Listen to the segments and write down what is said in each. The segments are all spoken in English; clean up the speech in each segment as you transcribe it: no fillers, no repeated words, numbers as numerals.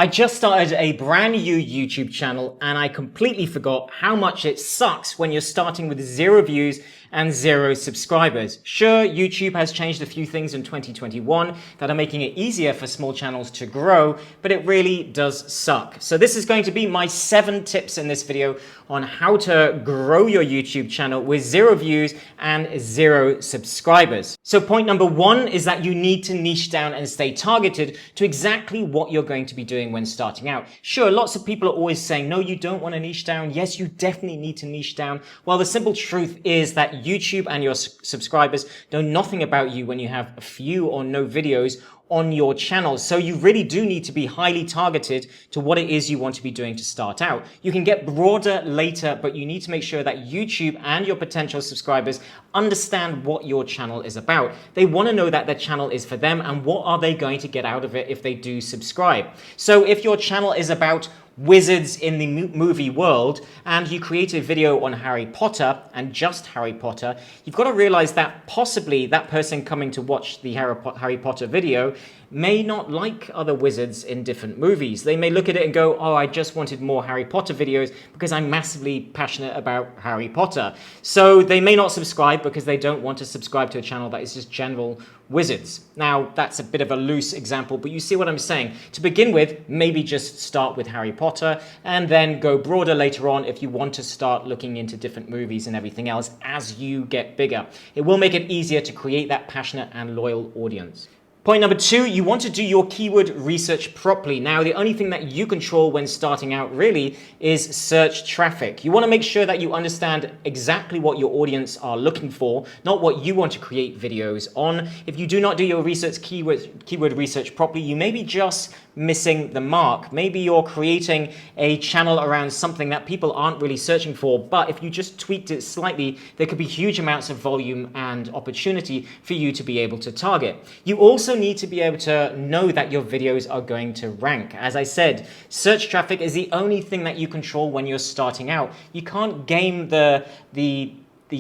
I just started a brand new YouTube channel and I completely forgot how much it sucks when you're starting with 0 views and 0 subscribers. Sure, YouTube has changed a few things in 2021 that are making it easier for small channels to grow, but it really does suck. So this is going to be my 7 tips in this video on how to grow your YouTube channel with 0 views and 0 subscribers. So point number 1 is that you need to niche down and stay targeted to exactly what you're going to be doing when starting out. Sure, lots of people are always saying, no, you don't want to niche down. Yes, you definitely need to niche down. Well, the simple truth is that YouTube and your subscribers know nothing about you when you have a few or no videos on your channel. So you really do need to be highly targeted to what it is you want to be doing to start out. You can get broader later, but you need to make sure that YouTube and your potential subscribers understand what your channel is about. They want to know that their channel is for them and what are they going to get out of it if they do subscribe. So if your channel is about wizards in the movie world and you create a video on Harry Potter and just Harry Potter, you've got to realize that possibly that person coming to watch the Harry Potter video may not like other wizards in different movies. They may look at it and go, oh, I just wanted more Harry Potter videos because I'm massively passionate about Harry Potter. So they may not subscribe because they don't want to subscribe to a channel that is just general wizards. Now, that's a bit of a loose example, but you see what I'm saying. To begin with, maybe just start with Harry Potter and then go broader later on if you want to start looking into different movies and everything else as you get bigger. It will make it easier to create that passionate and loyal audience. Point number 2, you want to do your keyword research properly. Now, the only thing that you control when starting out really is search traffic. You want to make sure that you understand exactly what your audience are looking for, not what you want to create videos on. If you do not do your keyword research properly, you may be just missing the mark. Maybe you're creating a channel around something that people aren't really searching for, but if you just tweaked it slightly, there could be huge amounts of volume and opportunity for you to be able to target. You also need to be able to know that your videos are going to rank. As I said, search traffic is the only thing that you control when you're starting out. You can't game the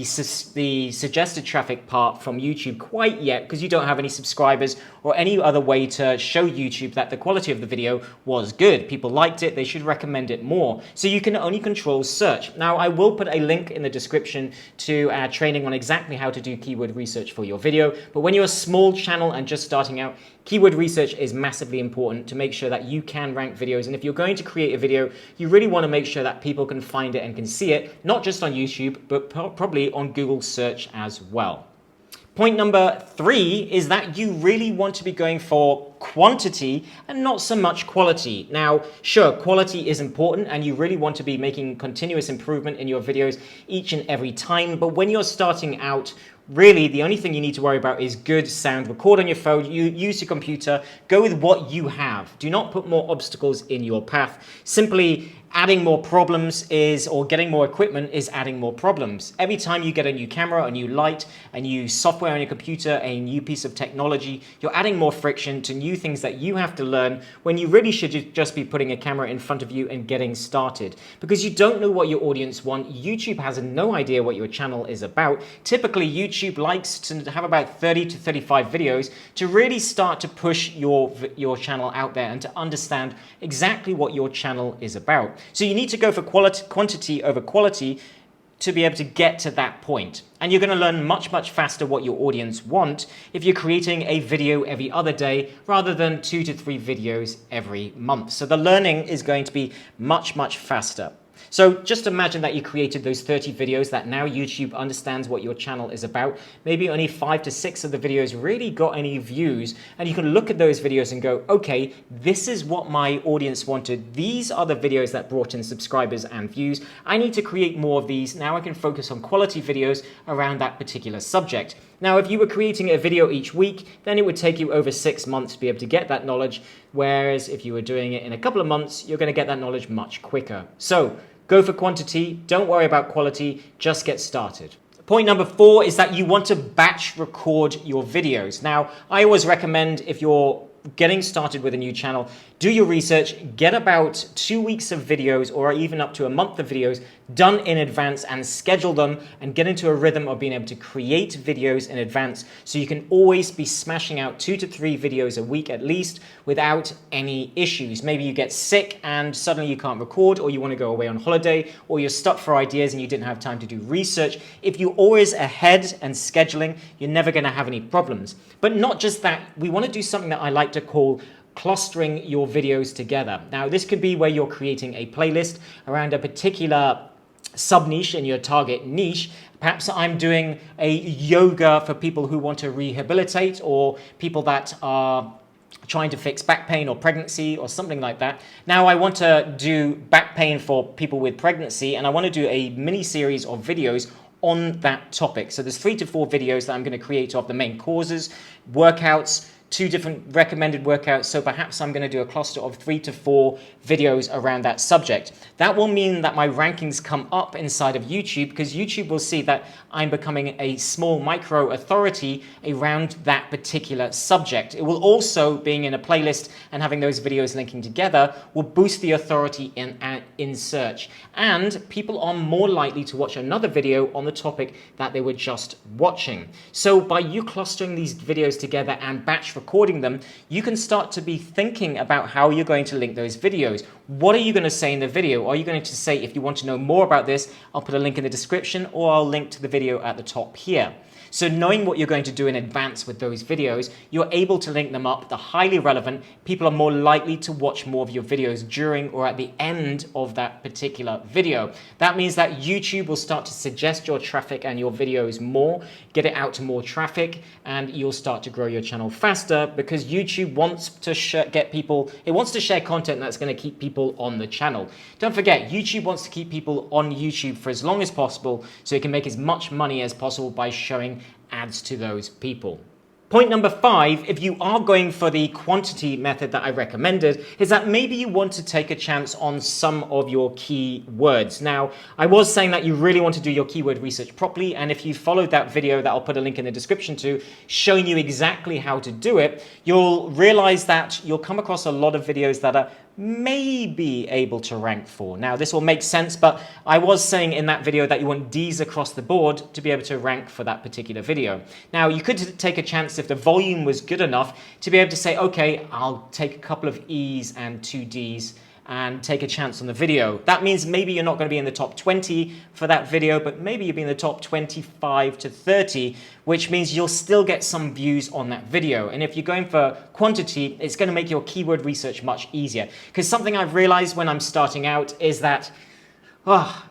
suggested traffic part from YouTube quite yet because you don't have any subscribers or any other way to show YouTube that the quality of the video was good. People liked it, they should recommend it more. So you can only control search. Now, I will put a link in the description to our training on exactly how to do keyword research for your video. But when you're a small channel and just starting out, keyword research is massively important to make sure that you can rank videos. And if you're going to create a video, you really want to make sure that people can find it and can see it, not just on YouTube, but probably on Google search as well. Point number 3 is that you really want to be going for quantity and not so much quality. Now, sure, quality is important and you really want to be making continuous improvement in your videos each and every time. But when you're starting out, really, the only thing you need to worry about is good sound. Record on your phone, you use your computer, go with what you have. Do not put more obstacles in your path. Simply adding more problems or getting more equipment is adding more problems. Every time you get a new camera, a new light, a new software on your computer, a new piece of technology, you're adding more friction to new things that you have to learn when you really should just be putting a camera in front of you and getting started. Because you don't know what your audience want. YouTube has no idea what your channel is about. Typically, YouTube likes to have about 30 to 35 videos to really start to push your channel out there and to understand exactly what your channel is about. So you need to go for quantity over quality to be able to get to that point. And you're going to learn much, much faster what your audience want if you're creating a video every other day rather than 2 to 3 videos every month. So the learning is going to be much, much faster. So just imagine that you created those 30 videos that now YouTube understands what your channel is about. Maybe only 5 to 6 of the videos really got any views, and you can look at those videos and go, okay, this is what my audience wanted. These are the videos that brought in subscribers and views. I need to create more of these. Now I can focus on quality videos around that particular subject. Now, if you were creating a video each week, then it would take you over 6 months to be able to get that knowledge. Whereas if you were doing it in a couple of months, you're going to get that knowledge much quicker. So go for quantity, don't worry about quality, just get started. Point number 4 is that you want to batch record your videos. Now, I always recommend if you're getting started with a new channel, do your research, get about 2 weeks of videos or even up to a month of videos done in advance and schedule them and get into a rhythm of being able to create videos in advance so you can always be smashing out 2 to 3 videos a week at least without any issues. Maybe you get sick and suddenly you can't record, or you want to go away on holiday, or you're stuck for ideas and you didn't have time to do research. If you're always ahead and scheduling, you're never going to have any problems. But not just that, we want to do something that I like to call clustering your videos together. Now, this could be where you're creating a playlist around a particular sub-niche in your target niche. Perhaps I'm doing a yoga for people who want to rehabilitate, or people that are trying to fix back pain or pregnancy or something like that. Now I want to do back pain for people with pregnancy, and I want to do a mini series of videos on that topic. So there's 3 to 4 videos that I'm going to create of the main causes, workouts, 2 different recommended workouts. So perhaps I'm going to do a cluster of 3 to 4 videos around that subject. That will mean that my rankings come up inside of YouTube, because YouTube will see that I'm becoming a small micro authority around that particular subject. It will also, being in a playlist and having those videos linking together, will boost the authority in search. And people are more likely to watch another video on the topic that they were just watching. So by you clustering these videos together and batch recording them, you can start to be thinking about how you're going to link those videos. What are you going to say in the video? Are you going to say, if you want to know more about this, I'll put a link in the description, or I'll link to the video at the top here. So knowing what you're going to do in advance with those videos, you're able to link them up. They're highly relevant. People are more likely to watch more of your videos during or at the end of that particular video. That means that YouTube will start to suggest your traffic and your videos more, get it out to more traffic, and you'll start to grow your channel faster, because YouTube wants to share content that's going to keep people on the channel. Don't forget, YouTube wants to keep people on YouTube for as long as possible, so it can make as much money as possible by showing ads to those people. Point number 5, if you are going for the quantity method that I recommended, is that maybe you want to take a chance on some of your key words. Now, I was saying that you really want to do your keyword research properly, and if you followed that video that I'll put a link in the description to, showing you exactly how to do it, you'll realize that you'll come across a lot of videos that are maybe able to rank for. Now, this will make sense, but I was saying in that video that you want D's across the board to be able to rank for that particular video. Now, you could take a chance if the volume was good enough to be able to say, okay, I'll take a couple of E's and 2 D's and take a chance on the video. That means maybe you're not going to be in the top 20 for that video, but maybe you'll be in the top 25 to 30, which means you'll still get some views on that video. And if you're going for quantity, it's going to make your keyword research much easier. Because something I've realized when I'm starting out is that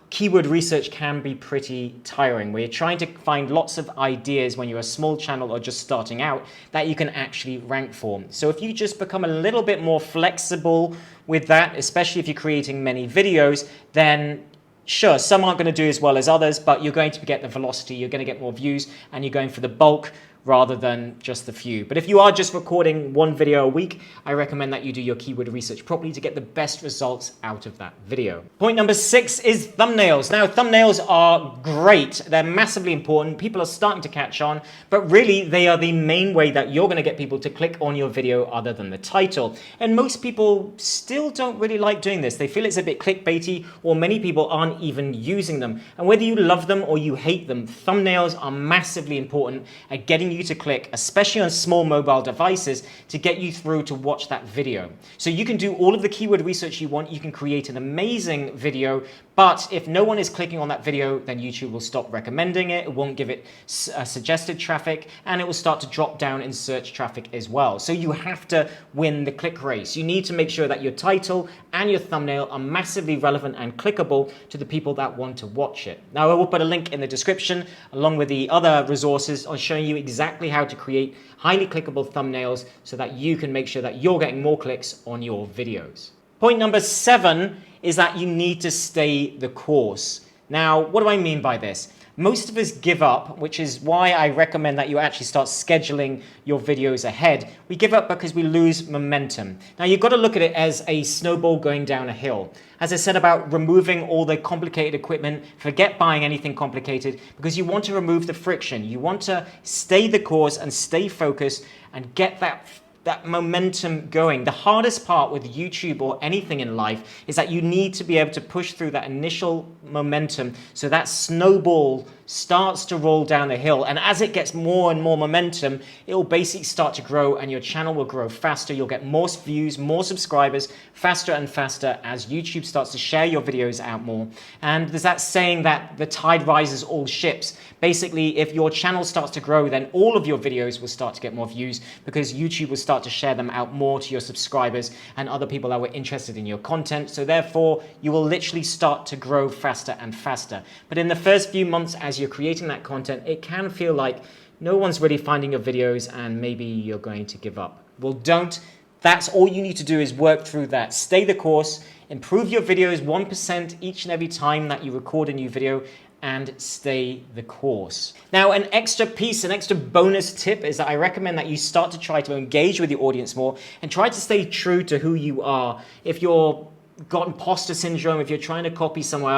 keyword research can be pretty tiring, where you're trying to find lots of ideas when you're a small channel or just starting out that you can actually rank for. So if you just become a little bit more flexible with that, especially if you're creating many videos, then sure, some aren't going to do as well as others, but you're going to get the velocity, you're going to get more views, and you're going for the bulk rather than just the few. But if you are just recording 1 video a week, I recommend that you do your keyword research properly to get the best results out of that video. Point number 6 is thumbnails. Now, thumbnails are great. They're massively important. People are starting to catch on, but really they are the main way that you're going to get people to click on your video other than the title. And most people still don't really like doing this. They feel it's a bit clickbaity, or many people aren't even using them. And whether you love them or you hate them, thumbnails are massively important at getting you to click, especially on small mobile devices, to get you through to watch that video. So you can do all of the keyword research you want, you can create an amazing video, but if no one is clicking on that video, then YouTube will stop recommending it, it won't give it suggested traffic, and it will start to drop down in search traffic as well. So you have to win the click race. You need to make sure that your title and your thumbnail are massively relevant and clickable to the people that want to watch it. Now, I will put a link in the description along with the other resources on showing you exactly how to create highly clickable thumbnails so that you can make sure that you're getting more clicks on your videos. Point number 7 is that you need to stay the course. Now, what do I mean by this? Most of us give up, which is why I recommend that you actually start scheduling your videos ahead. We give up because we lose momentum. Now, you've got to look at it as a snowball going down a hill. As I said about removing all the complicated equipment, forget buying anything complicated, because you want to remove the friction. You want to stay the course and stay focused and get that that momentum going. The hardest part with YouTube or anything in life is that you need to be able to push through that initial momentum so that snowball starts to roll down the hill. And as it gets more and more momentum, it will basically start to grow and your channel will grow faster. You'll get more views, more subscribers, faster and faster as YouTube starts to share your videos out more. And there's that saying that the tide rises all ships. Basically, if your channel starts to grow, then all of your videos will start to get more views because YouTube will start to share them out more to your subscribers and other people that were interested in your content. So therefore, you will literally start to grow faster and faster. But in the first few months, as you're creating that content, it can feel like no one's really finding your videos and maybe you're going to give up. Well, don't. That's all you need to do is work through that. Stay the course, improve your videos 1% each and every time that you record a new video, and stay the course. Now, an extra piece, an extra bonus tip is that I recommend that you start to try to engage with your audience more and try to stay true to who you are. If you're got imposter syndrome, if you're trying to copy someone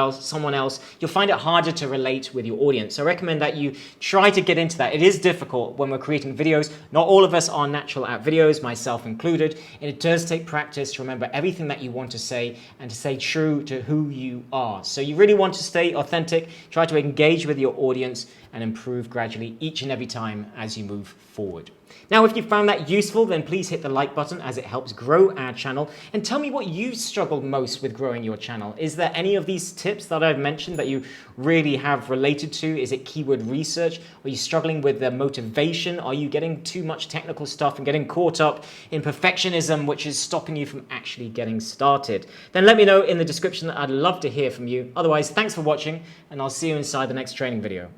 else, you'll find it harder to relate with your audience. So I recommend that you try to get into that. It is difficult when we're creating videos. Not all of us are natural at videos, myself included. And it does take practice to remember everything that you want to say and to stay true to who you are. So you really want to stay authentic, try to engage with your audience and improve gradually each and every time as you move forward. Now, if you found that useful, then please hit the like button as it helps grow our channel. And tell me what you struggled most with growing your channel. Is there any of these tips that I've mentioned that you really have related to? Is it keyword research? Are you struggling with the motivation? Are you getting too much technical stuff and getting caught up in perfectionism, which is stopping you from actually getting started? Then let me know in the description. I'd love to hear from you. Otherwise, thanks for watching, and I'll see you inside the next training video.